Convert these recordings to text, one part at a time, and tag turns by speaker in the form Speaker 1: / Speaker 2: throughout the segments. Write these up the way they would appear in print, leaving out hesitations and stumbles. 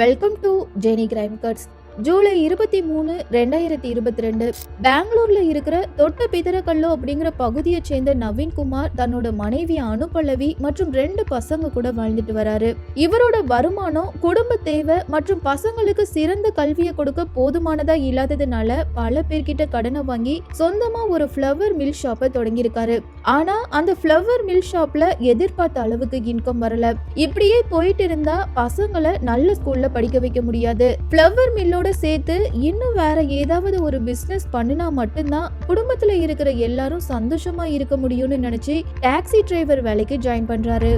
Speaker 1: Welcome to Jeni crime cuts. July 23, 2022 பெங்களூர்ல இருக்கிற தொட்ட பிதரக்கல்லோ அப்படிங்கிற பகுதியை சேர்ந்த நவீன்குமார் தன்னோட மனைவி அனுபல்லவி மற்றும் 2 பசங்க கூட வாழ்ந்துட்டு வராரு. இவரோட வருமானம் குடும்ப தேவை மற்றும் பசங்களுக்கு சிறந்த கல்வியை கொடுக்க போதுமானதா இல்லாததுனால பல பேர்கிட்ட கடனை வாங்கி சொந்தமா ஒரு ஃப்ளவர் மில் ஷாப்பை தொடங்கியிருக்காரு. ஆனா அந்த ஃப்ளவர் மில் ஷாப்ல எதிர்பார்த்த அளவுக்கு இன்கம் வரல. இப்படியே போயிட்டு இருந்தா பசங்களை நல்ல ஸ்கூல்ல படிக்க வைக்க முடியாது. ஃப்ளவர் மில்லோட சேர்த்து இன்னும் வேற ஏதாவது ஒரு பிசினஸ் பண்ணினா மட்டும்தான் குடும்பத்துல இருக்கிற எல்லாரும் சந்தோஷமா இருக்க முடியும்னு நினைச்சு டாக்ஸி டிரைவர் வேலைக்கு ஜாயின் பண்றாரு.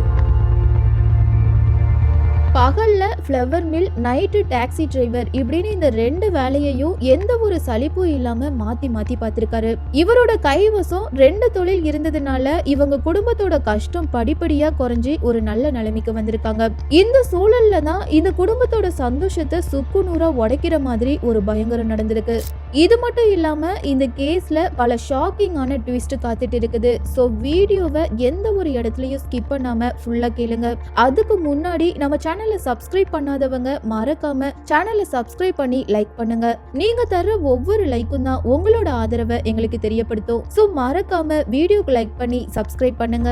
Speaker 1: பகல்ல flower mill, night taxi driver இப்படின்னு இந்த 2 வேலையையும் எந்த ஒரு சலிப்பும் இல்லாம மாத்தி மாத்தி பார்த்திருக்காரு. இவரோட கைவசம் 2 தொழில் இருந்ததுனால இவங்க குடும்பத்தோட கஷ்டம் படிப்படியா குறைஞ்சி ஒரு நல்ல நிலைமைக்கு வந்திருக்காங்க. இந்த சூழல்ல தான் இந்த குடும்பத்தோட சந்தோஷத்தை சுக்குநூறா உடைக்கிற மாதிரி ஒரு பயங்கரம் நடந்திருக்கு. இது மட்டும் இல்லாம இந்த கேஸ்ல பல ஷாக்கிங்கான ட்விஸ்ட் காத்துட்டு இருக்குது. சோ வீடியோவை எந்த ஒரு இடத்துலயும் ஸ்கிப் பண்ணாம ஃபுல்லா கேளுங்க. அதுக்கு முன்னாடி நம்ம சேனலை சப்ஸ்கிரைப் பண்ணாதவங்க மறக்காம சேனலை சப்ஸ்கிரைப் பண்ணி லைக் பண்ணுங்க. நீங்க தர ஒவ்வொரு லைக்கும் தான் உங்களோட ஆதரவை எங்களுக்கு தெரியப்படுத்தும். சோ மறக்காம வீடியோக்கு லைக் பண்ணி சப்ஸ்கிரைப் பண்ணுங்க.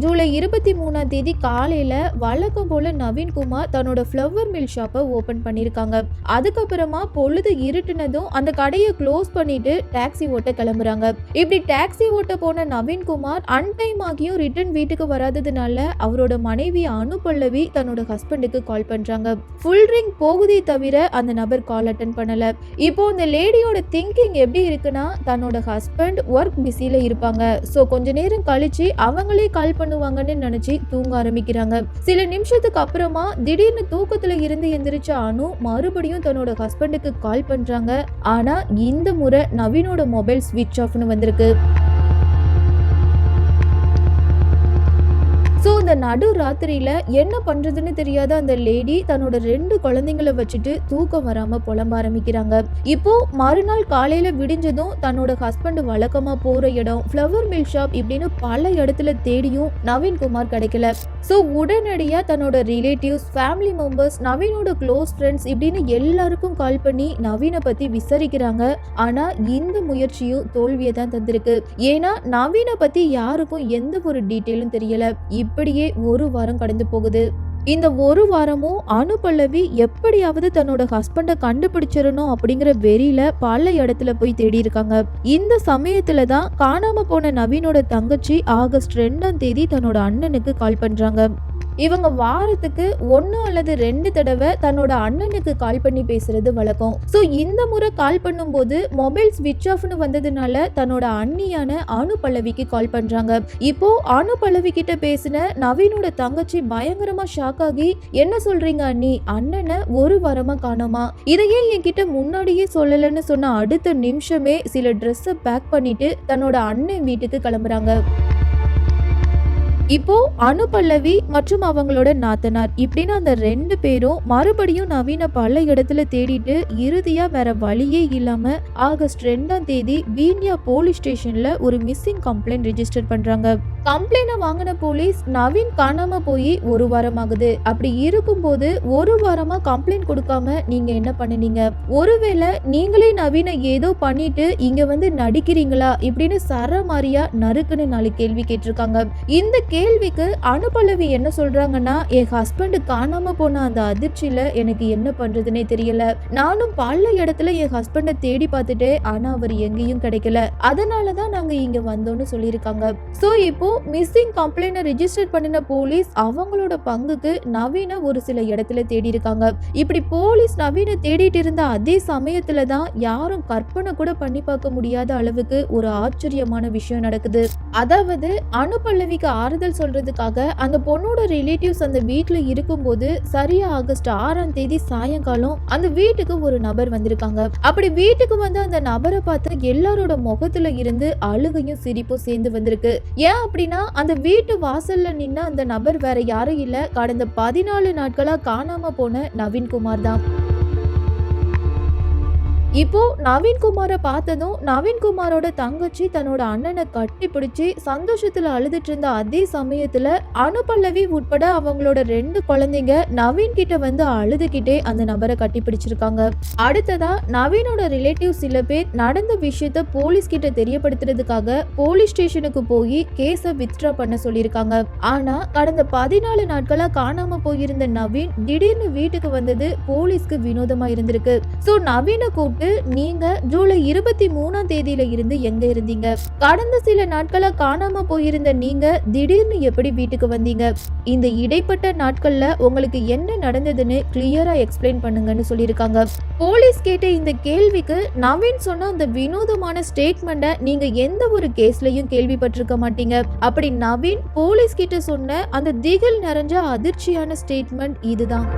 Speaker 1: ஜூலை 23 காலையில வழக்கம் போல நவீன்குமார் தன்னோட ஃப்ளவர் மில் ஷாப்பை ஓபன் பண்ணிருக்காங்க. அதுக்கப்புறமா பொழுது இருட்டுனதும் அந்த கடையை க்ளோஸ் பண்ணிட்டு டாக்ஸி ஓட்ட கிளம்புறாங்க. இப்படி டாக்ஸி ஓட்ட போன நவீன்குமார் அன்டைம் ஆகியும் ரிட்டர்ன் வீட்டுக்கு வராததுனால அவரோட மனைவி அனுபல்லவி தன்னோட ஹஸ்பண்டுக்கு கால் பண்றாங்க. ஃபுல் ரிங் போகுதே தவிர அந்த நபர் கால் அட்டன் பண்ணல. இப்போ இந்த லேடியோட திங்கிங் எப்படி இருக்குன்னா, தன்னோட ஹஸ்பண்ட் ஒர்க் பிஸில இருப்பாங்க, சோ கொஞ்ச நேரம் கழிச்சு அவங்களே கால் பண்ணுவாங்கன்னு நினைச்சு தூங்க ஆரம்பிக்கிறாங்க. சில நிமிஷத்துக்கு அப்புறமா திடீர்னு தூக்கத்துல இருந்து எந்திரிச்ச அனு மறுபடியும் தன்னோட ஹஸ்பண்டுக்கு கால் பண்றாங்க. ஆனா இந்த முறை நவீனோட மொபைல் ஸ்விட்ச் ஆஃப்னு வந்திருக்கு. இந்த நடு ராத்திரியில என்ன பண்றதுன்னு தெரியாத அந்த லேடி தன்னோட 2 குழந்தைங்களை வச்சுட்டு தூக்கம் வராம புலம்ப ஆரம்பிக்கிறாங்க. இப்போ மறுநாள் காலையில விடிஞ்சதும் தன்னோட ஹஸ்பண்ட் வழக்கமா போற இடம், ஃப்ளவர் மில் ஷாப் இப்படின்னு பல இடத்துல தேடியும் நவீன்குமார் கிடைக்கல. சோ உடனடியா தன்னோட ரிலேட்டிவ்ஸ், ஃபேமிலி மெம்பர்ஸ், நவீனோட க்ளோஸ் ஃப்ரெண்ட்ஸ் இப்படின்னு எல்லாருக்கும் கால் பண்ணி நவீனை பத்தி விசாரிக்கிறாங்க. ஆனா இந்த முயற்சியும் தோல்வியை தான் தந்திருக்கு. ஏன்னா நவீனை பத்தி யாருக்கும் எந்த ஒரு டீட்டெயிலும் தெரியல. இப்படியே 1 வாரம் கடந்து போகுது. இந்த 1 வாரமும் அனுபல்லவி எப்படியாவது தன்னோட ஹஸ்பண்டை கண்டுபிடிச்சிடணும் அப்படிங்கிற வெறியில பல இடத்துல போய் தேடி இருக்காங்க. இந்த சமயத்துல தான் காணாம போன நவீனோட தங்கச்சி ஆகஸ்ட் 2 தன்னோட அண்ணனுக்கு கால் பண்றாங்க. இவங்க வாரத்துக்கு 1 அல்லது 2 தடவை தன்னோட அண்ணனுக்கு கால் பண்ணி பேசுறது வழக்கம். சோ இந்த முறை கால் பண்ணும்போது மொபைல் ஸ்விட்ச் ஆஃப்னு வந்ததுனால தன்னோட அண்ணியான அனுபல்லவிக்கு கால் பண்றாங்க. இப்போ அனுபல்லவி கிட்ட பேசின நவீனோட தங்கச்சி பயங்கரமா ஷாக் ஆகி, என்ன சொல்றீங்க அண்ணி, அண்ணனை 1 வாரமா காணோமா, இதையே என்கிட்ட முன்னாடியே சொல்லலன்னு சொன்ன அடுத்த நிமிஷமே சில ட்ரெஸ்ஸை பேக் பண்ணிட்டு தன்னோட அண்ணன் வீட்டுக்கு கிளம்புறாங்க. இப்போ அனுபல்லவி மற்றும் அவங்களோட நாத்தனார் இப்படின்னு அந்த 2 பேரும் மறுபடியும் நவீன பல இடத்துல தேடிட்டு இறுதியா வேற வழியே இல்லாம ஆகஸ்ட் 2 பீனியா போலீஸ் ஸ்டேஷன்ல ஒரு மிஸ்ஸிங் கம்ப்ளைண்ட் ரெஜிஸ்டர் பண்றாங்க. கம்ப்ளைண்ட் வாங்கின போலீஸ் நவீன் காணாம போய் 1 வாரம் ஆகுது, அப்படி இருக்கும்போது 1 வாரமா கம்ப்ளைண்ட் கொடுக்காம நீங்க என்ன பண்ணுனீங்க, ஒருவேளை நீங்களே நவீனை ஏதோ பண்ணிட்டு இங்க வந்து நடிக்கிறீங்களா இப்படின்னு சரமாரியா நறுக்குன்னு 4 கேள்வி கேட்டிருக்காங்க. இந்த கேள்விக்கு அனுபல்லவி என்ன சொல்றாங்கன்னா, என் ஹஸ்பண்ட் காணாம போன அந்த அதிர்ச்சியில எனக்கு என்ன பண்றதுன்னே தெரியல, நானும் பல இடத்துல என் ஹஸ்பண்டை தேடி பார்த்துட்டேன், ஆனா அவர் எங்கேயும் கிடைக்கல, அதனாலதான் நாங்க இங்க வந்தோம்னு சொல்லியிருக்காங்க. சோ இப்போ மிஸ்ஸிங் கம்ப்ளைண்ட் ரெஜிஸ்டர் பண்ணின போலீஸ் அவங்களோட பங்குக்கு நவீன ஒரு சில இடத்துல தேடி இருக்காங்க. இப்படி போலீஸ் நவீன தேடிட்டு இருந்த அதே சமயத்துல தான் யாரும் கற்பனை கூட பண்ணி பார்க்க முடியாத அளவுக்கு ஒரு ஆச்சரியமான விஷயம் நடக்குது. அதாவது அனுபல்லவிக்கு ஆறுதல் சொல்றதுக்காக அந்த பொண்ணோட ரிலேட்டிவ்ஸ் அந்த வீட்டுல இருக்கும்போது சரியா ஆகஸ்ட் 6 சாயங்காலம் அந்த வீட்டுக்கு ஒரு நபர் வந்திருக்காங்க. அப்படி வீட்டுக்கு வந்து அந்த நபரை பார்த்து எல்லாரோட முகத்துல இருந்து அழுகையும் சிரிப்பும் சேர்ந்து வந்திருக்கு. ஏன் அப்படின்னா அந்த வீட்டு வாசல்ல நின்ன அந்த நபர் வேற யாரும் இல்ல, கடந்த 14 நாட்களா காணாம போன நவீன்குமார் தான். இப்போ நவீன்குமாரை பார்த்ததும் நவீன்குமாரோட தங்கச்சி தன்னோட அண்ணனை கட்டி பிடிச்சி சந்தோஷத்துல அழுதுட்டு இருந்த அதே சமயத்துல அனுபல்லவி உட்பட அவங்களோட 2 குழந்தைங்க நவீன் கிட்ட வந்து அழுதுகிட்டே அந்த நபரை கட்டி பிடிச்சிருக்காங்க. அடுத்ததா நவீனோட ரிலேட்டிவ் சில பேர் நடந்த விஷயத்த போலீஸ் கிட்ட தெரியப்படுத்துறதுக்காக போலீஸ் ஸ்டேஷனுக்கு போய் கேஸ வித்ட்ரா பண்ண சொல்லியிருக்காங்க. ஆனா கடந்த 14 நாட்களா காணாம போயிருந்த நவீன் திடீர்னு வீட்டுக்கு வந்தது போலீஸ்க்கு வினோதமா இருந்திருக்கு. சோ நவீனை கூப்பிட்டு நீங்க ஜூலை 23ஆம் தேதியில இருந்து எங்க இருந்தீங்க, கடந்த சில நாட்களா காணாம போயிருந்த நீங்க திடீர்னு எப்படி வீட்டுக்கு வந்தீங்க, இந்த இடைப்பட்ட நாட்கள்ல உங்களுக்கு என்ன நடந்ததுன்னு கிளியரா எக்ஸ்பிளைன் பண்ணுங்கன்னு சொல்லியிருக்காங்க. போலீஸ் கேட்ட இந்த கேள்விக்கு நவீன் சொன்ன அந்த வினோதமான ஸ்டேட்மெண்ட்டை நீங்க எந்த ஒரு கேஸ்லயும் கேள்விப்பட்டிருக்க மாட்டீங்க. அப்படி நவீன் போலீஸ் கிட்ட சொன்ன அந்த திகில் நிறைஞ்ச அதிர்ச்சியான ஸ்டேட்மெண்ட் இதுதான்.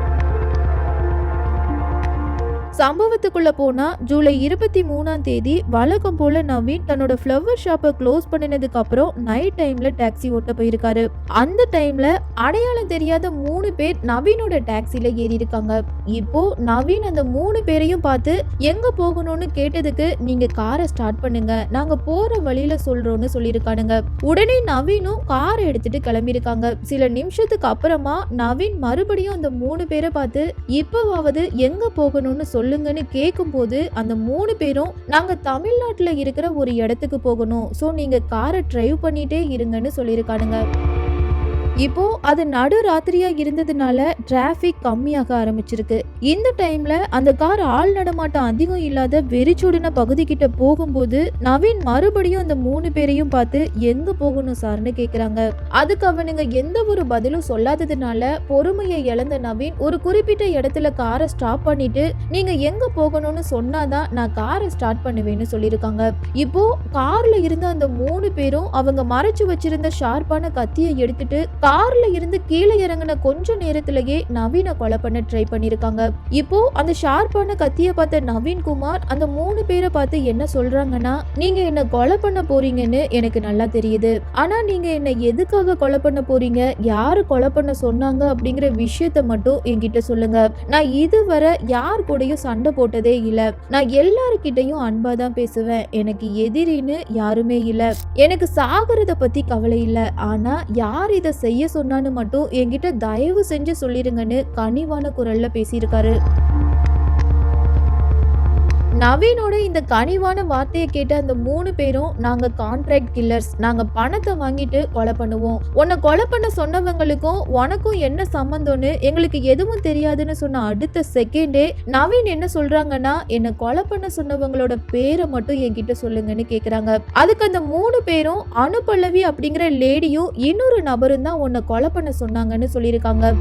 Speaker 1: சம்பவத்துக்குள்ள போனா ஜூலை 23ஆம் தேதி வழக்கம் போல நவீன் தன்னோட ஃப்ளவர் ஷாப்பை க்ளோஸ் பண்ணினதுக்கு அப்புறம் நைட் டைம்ல டாக்ஸி ஓட்ட போயிருக்காரு. அந்த டைம்ல அடையாளம் தெரியாத 3 பேர் நவீனோட டாக்ஸில ஏறி இருக்காங்க. இப்போ நவீன் அந்த 3 பேரையும் பார்த்து எங்க போகணும்னு கேட்டதுக்கு நீங்க காரை ஸ்டார்ட் பண்ணுங்க, நாங்க போற வழியில சொல்றோம்னு சொல்லியிருக்கானுங்க. உடனே நவீனும் காரை எடுத்துட்டு கிளம்பியிருக்காங்க. சில நிமிஷத்துக்கு அப்புறமா நவீன் மறுபடியும் அந்த 3 பேரை பார்த்து இப்பவாவது எங்க போகணும்னு சொல்லுங்கன்னு கேட்கும் போது அந்த 3 பேரும் நாங்க தமிழ்நாட்டுல இருக்கிற ஒரு இடத்துக்கு போகணும், சோ நீங்க காரை டிரைவ் பண்ணிட்டே இருங்கன்னு சொல்லியிருக்கானுங்க. இப்போ அது நடு ராத்திரியா இருந்ததுனால டிராபிக் கம்மியாக ஆரம்பிச்சிருக்கு. இந்த டைம்ல அந்த கார் ஆள் நடமாட்டம் அதிகம் இல்லாத வெறிச்சோடின பகுதி கிட்ட போகும்போது நவீன் மறுபடியும் அந்த 3 பேரையும் பார்த்து எங்க போகணும் சார்னு கேக்குறாங்க. அதுக்கு அவனுங்க எந்த ஒரு பதிலும் சொல்லாததுனால பொறுமையை இழந்த நவீன் ஒரு குறிப்பிட்ட இடத்துல காரை ஸ்டாப் பண்ணிட்டு நீங்க எங்க போகணும்னு சொன்னாதான் நான் காரை ஸ்டார்ட் பண்ணுவேன்னு சொல்லியிருக்காங்க. இப்போ கார்ல இருந்த அந்த 3 பேரும் அவங்க மறைச்சு வச்சிருந்த ஷார்ப்பான கத்தியை எடுத்துட்டு கார்ல இருந்து கீழே இறங்கின கொஞ்ச நேரத்திலேயே நவீனை கொலை பண்ண ட்ரை பண்ணிருக்காங்க. இப்போ அந்த ஷார்ப்பான கத்திய பார்த்த நவீன்குமார் அந்த 3 பேரை பார்த்து என்ன சொல்றாங்கன்னா, நீங்க என்ன கொலை பண்ண போறீங்கன்னு எனக்கு நல்லா தெரியுது, ஆனா நீங்க என்ன எதுக்காக கொலை பண்ண போறீங்க, யாரு கொலை பண்ண சொன்னாங்க அப்படிங்கிற விஷயத்த மட்டும் என்கிட்ட சொல்லுங்க. நான் இதுவரை யார் கூடயும் சண்டை போட்டதே இல்ல, நான் எல்லாருக்கிட்டையும் அன்பா தான் பேசுவேன், எனக்கு எதிரின்னு யாருமே இல்ல, எனக்கு சாகிறத பத்தி கவலை இல்ல, ஆனா யார் இதை செய்ய சொன்னான்னு மட்டும் என்கிட்ட தயவு செஞ்சு சொல்லிருங்கன்னு கனிவான குரல்ல பேசியிருக்காரு. நவீனோட இந்த கனிவான வார்த்தையை கேட்ட அந்த 3 பேரும் நாங்க கான்ட்ராக்ட் கில்லர்ஸ், நாங்க பணத்தை வாங்கிட்டு கொலை பண்ணுவோம், உன்னை கொலை பண்ண சொன்னவங்களுக்கும் உனக்கும் என்ன சம்பந்தம்னு எங்களுக்கு எதுவும் தெரியாதுன்னு சொன்ன அடுத்த செகண்டே நவீன் என்ன சொல்றாங்கன்னா, என்ன கொலை பண்ண சொன்னவங்களோட பேரை மட்டும் என்கிட்ட சொல்லுங்கன்னு கேக்குறாங்க. அதுக்கு அந்த 3 பேரும் அனுபல்லவி அப்படிங்கிற லேடியும் இன்னொரு நபரும் தான் உன்னை கொலை பண்ண சொன்னாங்கன்னு சொல்லியிருக்காங்க.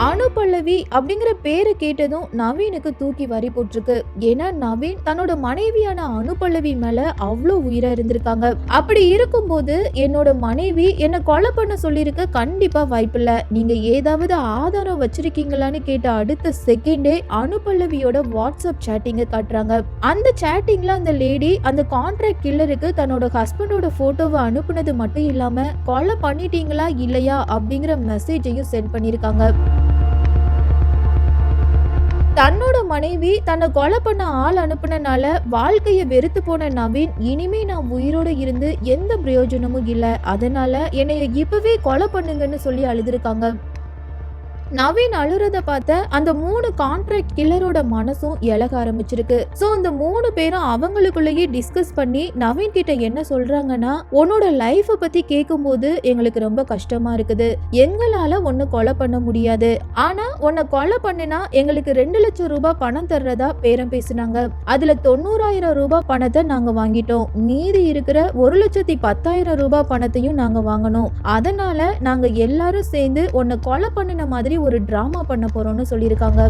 Speaker 1: அனுபல்லவி அப்படிங்கிற பேரை கேட்டதும் நவீனுக்கு தூக்கி வாரி போட்டிருக்கு. ஏன்னா நவீன் தன்னோட மனைவியான அனுபல்லவி மேல அவ்வளோ உயிரா இருந்திருக்காங்க. அப்படி இருக்கும்போது என்னோட மனைவி என்ன கொலை பண்ண சொல்லியிருக்க கண்டிப்பா வாய்ப்பில்ல, நீங்க ஏதாவது ஆதாரம் வச்சிருக்கீங்களான்னு கேட்ட அடுத்த செகண்டே அனுபல்லவியோட வாட்ஸ்அப் சேட்டிங்க காட்டுறாங்க. அந்த சேட்டிங்ல அந்த லேடி அந்த கான்ட்ராக்ட் கில்லருக்கு தன்னோட ஹஸ்பண்டோட போட்டோவை அனுப்புனது மட்டும் இல்லாம கொலை பண்ணிட்டீங்களா இல்லையா அப்படிங்கிற மெசேஜையும் சென்ட் பண்ணிருக்காங்க. தன்னோட மனைவி தன்னை கொலை பண்ண ஆள் அனுப்புனனால வாழ்க்கையை வெறுத்து போன நவீன் இனிமே நான் உயிரோட இருந்து எந்த பிரயோஜனமும் இல்லை, அதனால என்னை இப்பவே கொலை பண்ணுங்கன்னு சொல்லி அழுதுருக்காங்க. நவீன் அழுறத பார்த்த அந்த 3 கான்ட்ராக்ட் கில்லரோட மனசும் இழக ஆரம்பிச்சிருக்கு. சோ அந்த 3 பேரும் அவங்களுக்குள்ளேயே டிஸ்கஸ் பண்ணி நவீன் கிட்ட என்ன சொல்றாங்கன்னா, உன்னோட லைஃப பத்தி கேட்கும்போது எங்களுக்கு ரொம்ப கஷ்டமா இருக்குது, எங்களால உன்னை கொலை பண்ண முடியாது, ஆனா உன்னை கொலை பண்ணினா எங்களுக்கு 2 லட்சம் ரூபாய் பணம் தர்றதா பேரம் பேசினாங்க, அதுல 90,000 ரூபாய் பணத்தை நாங்க வாங்கிட்டோம், மீதி இருக்கிற 1,10,000 ரூபாய் பணத்தையும் நாங்க வாங்கணும், அதனால நாங்க எல்லாரும் சேர்ந்து உன்னை கொலை பண்ணின மாதிரி ஒரு டிராமா பண்ண போறோம்னு சொல்லியிருக்காங்க.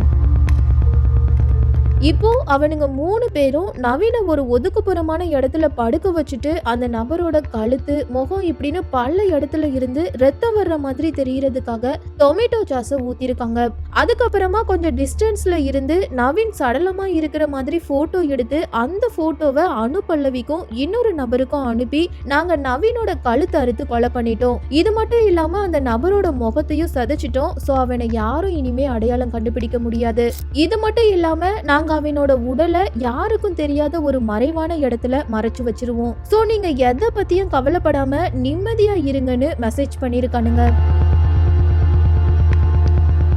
Speaker 1: இப்போ அவனுங்க 3 பேரும் நவீன ஒரு ஒதுக்குப்புறமான இடத்துல படுக்க வச்சுட்டு அந்த நபரோட கழுத்து முகம் இப்படின்னு பல இடத்துல இருந்து ரத்தம் வர்ற மாதிரி தெரியறதுக்காக டொமேட்டோ சாஸை ஊத்திருக்காங்க. அதுக்கப்புறமா கொஞ்சம் டிஸ்டன்ஸ்ல இருந்து நவீன் சடலமா இருக்கிற மாதிரி போட்டோ எடுத்து அந்த போட்டோவை அனுபல்லவிக்கும் இன்னொரு நபருக்கும் அனுப்பி நாங்க நவீனோட கழுத்து அறுத்து கொலை பண்ணிட்டோம், இது மட்டும் இல்லாம அந்த நபரோட முகத்தையும் சதைச்சிட்டோம், சோ அவனை யாரும் இனிமே அடையாளம் கண்டுபிடிக்க முடியாது, இது மட்டும் இல்லாம நாங்க நாங்க அவனோட உடலை யாருக்கும் தெரியாத ஒரு மறைவான இடத்துல மறைச்சு வச்சிருவோம். சோ நீங்க எதை பத்தியும் கவலைப்படாம நிம்மதியா இருங்கன்னு மெசேஜ் பண்ணிருக்கானுங்க.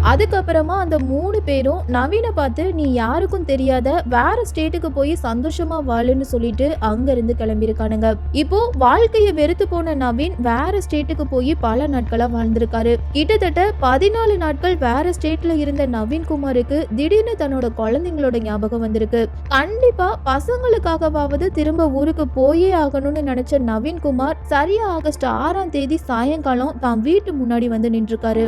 Speaker 1: அதுக்கப்புறமா அந்த 3 பேரும் நவீனை பார்த்து நீ யாருக்கும் தெரியாத வேற ஸ்டேட்டுக்கு போய் சந்தோஷமா வாழுன்னு சொல்லிட்டு அங்க இருந்து கிளம்பியிருக்கானுங்க. இப்போ வாழ்க்கைய வெறுத்து போன நவீன் வேற ஸ்டேட்டுக்கு போய் பல நாட்களா வாழ்ந்திருக்காரு. கிட்டத்தட்ட 14 நாட்கள் வேற ஸ்டேட்ல இருந்த நவீன்குமாருக்கு திடீர்னு தன்னோட குழந்தைங்களோட ஞாபகம் வந்திருக்கு. கண்டிப்பா பசங்களுக்காகவாவது திரும்ப ஊருக்கு போயே ஆகணும்னு நினைச்ச நவீன்குமார் சரியா ஆகஸ்ட் 6ஆம் தேதி சாயங்காலம் தான் வீட்டு முன்னாடி வந்து நின்றுருக்காரு.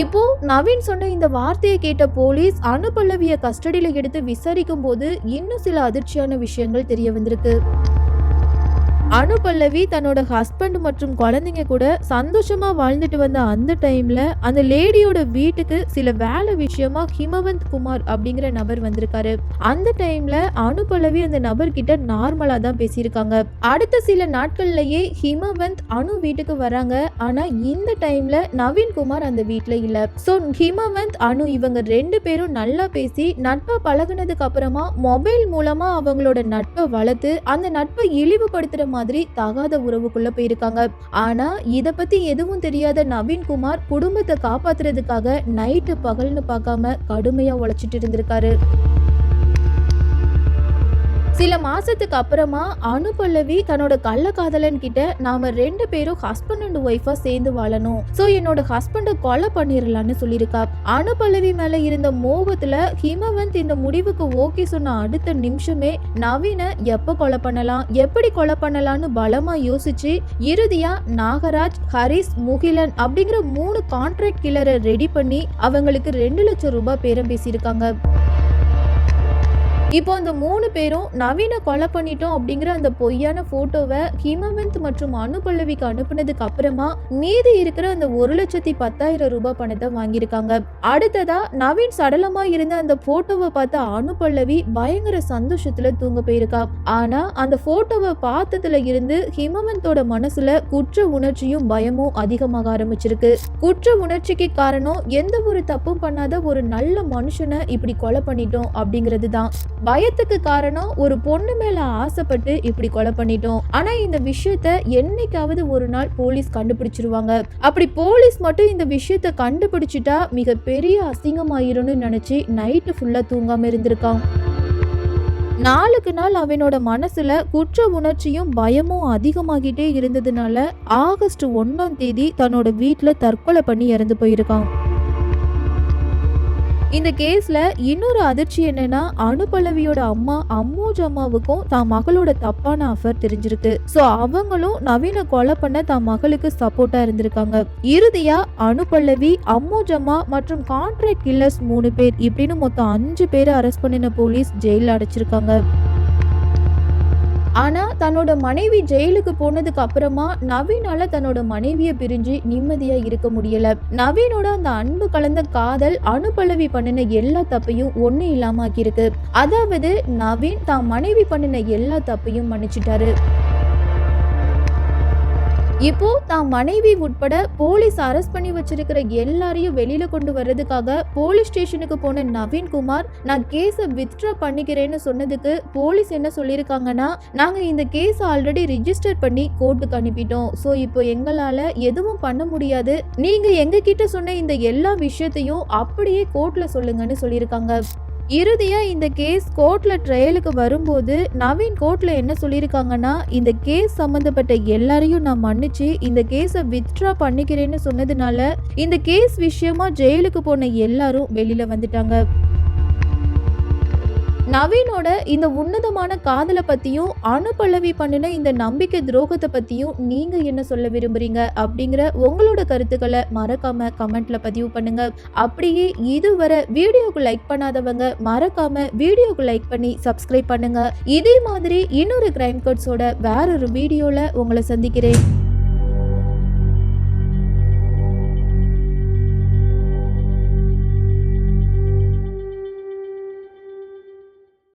Speaker 1: இப்போ நவீன் சொன்ன இந்த வார்த்தையை கேட்ட போலீஸ் அனுபல்லவிய கஸ்டடியில எடுத்து விசாரிக்கும் போது இன்னும் சில அதிர்ச்சியான விஷயங்கள் தெரிய வந்திருக்கு. அனுபல்லவி தன்னோட ஹஸ்பண்ட் மற்றும் குழந்தைங்க கூட சந்தோஷமா வாழ்ந்துட்டு வந்த அந்த டைம்ல அந்த லேடியோட வீட்டுக்கு சில வேலை விஷயமா ஹிமவந்த் குமார் அப்படிங்கிற நபர் வந்திருக்காரு. அந்த டைம்ல அனுபல்லவி அந்த நபர் கிட்ட நார்மலா தான் பேசியிருக்காங்க. அடுத்த சில நாட்கள்லயே ஹிமவந்த் அனு வீட்டுக்கு வராங்க. ஆனா இந்த டைம்ல நவீன்குமார் அந்த வீட்டுல இல்ல. சோ ஹிமவந்த் அனு இவங்க 2 பேரும் நல்லா பேசி நட்பை பழகுனதுக்கு அப்புறமா மொபைல் மூலமா அவங்களோட நட்பை வளர்த்து அந்த நட்பை இழிவுபடுத்துற மாதிரி தகாத உறவுக்குள்ள போயிருக்காங்க. ஆனா இத பத்தி எதுவும் தெரியாத நவீன்குமார் குடும்பத்தை காப்பாத்துறதுக்காக நைட்டு பகல்னு பார்க்காம கடுமையா உழைச்சிட்டு இருந்திருக்காரு. சில மாசத்துக்கு அப்புறமா அனுபல்லவி தன்னோட கள்ளக்காதலன் கிட்ட நாம 2 பேரும் ஹஸ்பண்ட் அண்ட் ஒய்ஃபா சேர்ந்து வாழணும், சோ என்னோட ஹஸ்பண்ட கொலை பண்ணிரலான்னு சொல்லியிருக்கா. அனுபல்லவி மேல இருந்த மோகத்துல ஹிமவந்த் இந்த முடிவுக்கு ஓகே சொன்ன அடுத்த நிமிஷமே நவீனை எப்ப கொலை பண்ணலாம், எப்படி கொலை பண்ணலாம்னு பலமா யோசிச்சு இறுதியா நாகராஜ், ஹரிஸ், முகிலன் அப்படிங்கிற 3 கான்ட்ராக்ட் கில்லரை ரெடி பண்ணி அவங்களுக்கு 2 லட்சம் ரூபாய் பேரம் பேசியிருக்காங்க. இப்போ அந்த 3 பேரும் நவீனை கொலை பண்ணிட்டோம் அப்படிங்கிற அந்த பொய்யான போட்டோவை ஹிமவந்த் மற்றும் அனுபல்லவிக்கு அனுப்புனதுக்கு அப்புறமா மீதி இருக்கிற அந்த 1,10,000 ரூபாய் பணத்தை வாங்கியிருக்காங்க. அடுத்ததா நவீன் சடலமா இருந்த அந்த போட்டோவை பார்த்த அனுபல்லவி பயங்கர சந்தோஷத்துல தூங்க போயிருக்கா. ஆனா அந்த போட்டோவை பார்த்ததுல இருந்து ஹிமவந்தோட மனசுல குற்ற உணர்ச்சியும் பயமும் அதிகமாக ஆரம்பிச்சிருக்கு. குற்ற உணர்ச்சிக்கு காரணம் எந்த ஒரு தப்பும் பண்ணாத ஒரு நல்ல மனுஷனை இப்படி கொலை பண்ணிட்டோம் அப்படிங்கிறது தான். பயத்துக்கு காரணம் ஒரு பொண்ணு மேல ஆசைப்பட்டு இப்படி கொலை பண்ணிட்டோம். ஆனா இந்த விஷயத்த என்னைக்காவது ஒரு நாள் போலீஸ் கண்டுபிடிச்சிருவாங்க. அப்படி போலீஸ் மட்டும் இந்த விஷயத்த கண்டுபிடிச்சிட்டா மிக பெரிய அசிங்கமாயிரும்னு நினைச்சு நைட்டு ஃபுல்லா தூங்காம இருந்திருக்கான். நாளுக்கு நாள் அவனோட மனசுல குற்ற உணர்ச்சியும் பயமும் அதிகமாகிட்டே இருந்ததுனால ஆகஸ்ட் 1ஆம் தேதி தன்னோட வீட்டுல தற்கொலை பண்ணி இறந்து போயிருக்கான். இந்த கேஸ்ல இன்னொரு அதிர்ச்சி என்னன்னா அனுபல்லவியோட அம்மா அம்மோஜ் அம்மாவுக்கும் தான் மகளோட தப்பான அஃபேர் தெரிஞ்சிருக்கு. சோ அவங்களும் நவீனை கொலை பண்ண தான் மகளுக்கு சப்போர்ட்டா இருந்திருக்காங்க. இறுதியா அனுபல்லவி, அம்மோஜ் அம்மா மற்றும் கான்ட்ராக்ட் கில்லர்ஸ் 3 பேர் இப்படின்னு மொத்தம் 5 பேரை அரெஸ்ட் பண்ணின போலீஸ் ஜெயில அடைச்சிருக்காங்க. ஆனா தன்னோட மனைவி ஜெயிலுக்கு போனதுக்கு அப்புறமா நவீனால தன்னோட மனைவியை பிரிஞ்சு நிம்மதியா இருக்க முடியல. நவீனோட அந்த அன்பு கலந்த காதல் அனுபல்லவி பண்ணின எல்லா தப்பையும் ஒண்ணு இல்லாம ஆக்கியிருக்கு. அதாவது நவீன் தான் மனைவி பண்ணின எல்லா தப்பையும் மன்னிச்சிட்டாரு. இப்போ தான் மனைவி உட்பட போலீஸ் அரெஸ்ட் பண்ணி வச்சிருக்கிற எல்லாரையும் வெளியில கொண்டு வர்றதுக்காக போலீஸ் ஸ்டேஷனுக்கு போன நவீன்குமார் நான் கேஸை வித்ட்ரா பண்ணிக்கிறேன்னு சொன்னதுக்கு போலீஸ் என்ன சொல்லியிருக்காங்கன்னா, நாங்க இந்த கேஸ் ஆல்ரெடி ரிஜிஸ்டர் பண்ணி கோர்ட்டுக்கு அனுப்பிட்டோம், ஸோ இப்போ எங்களால எதுவும் பண்ண முடியாது, நீங்க எங்க கிட்ட சொன்ன இந்த எல்லா விஷயத்தையும் அப்படியே கோர்ட்ல சொல்லுங்கன்னு சொல்லியிருக்காங்க. இறுதியா இந்த கேஸ் கோர்ட்ல ட்ரையலுக்கு வரும்போது நவீன் கோர்ட்ல என்ன சொல்லியிருக்காங்கன்னா, இந்த கேஸ் சம்பந்தப்பட்ட எல்லாரையும் நான் மன்னிச்சு இந்த கேஸை வித்ட்ரா பண்ணிக்கிறேன்னு சொன்னதுனால இந்த கேஸ் விஷயமா ஜெயிலுக்கு போன எல்லாரும் வெளியில வந்துட்டாங்க. நவீனோட இந்த உன்னதமான காதலை பத்தியும் அனுபல்லவி பண்ணின இந்த நம்பிக்கை துரோகத்தை பத்தியும் நீங்க என்ன சொல்ல விரும்புறீங்க அப்படிங்கிற உங்களோட கருத்துக்களை மறக்காம கமெண்ட்ல பதிவு பண்ணுங்க. அப்படியே இதுவரை வீடியோக்கு லைக் பண்ணாதவங்க மறக்காம வீடியோக்கு லைக் பண்ணி சப்ஸ்கிரைப் பண்ணுங்க. இதே மாதிரி இன்னொரு கிரைம் கோட்ஸோட வேறொரு வீடியோல உங்களை சந்திக்கிறேன்.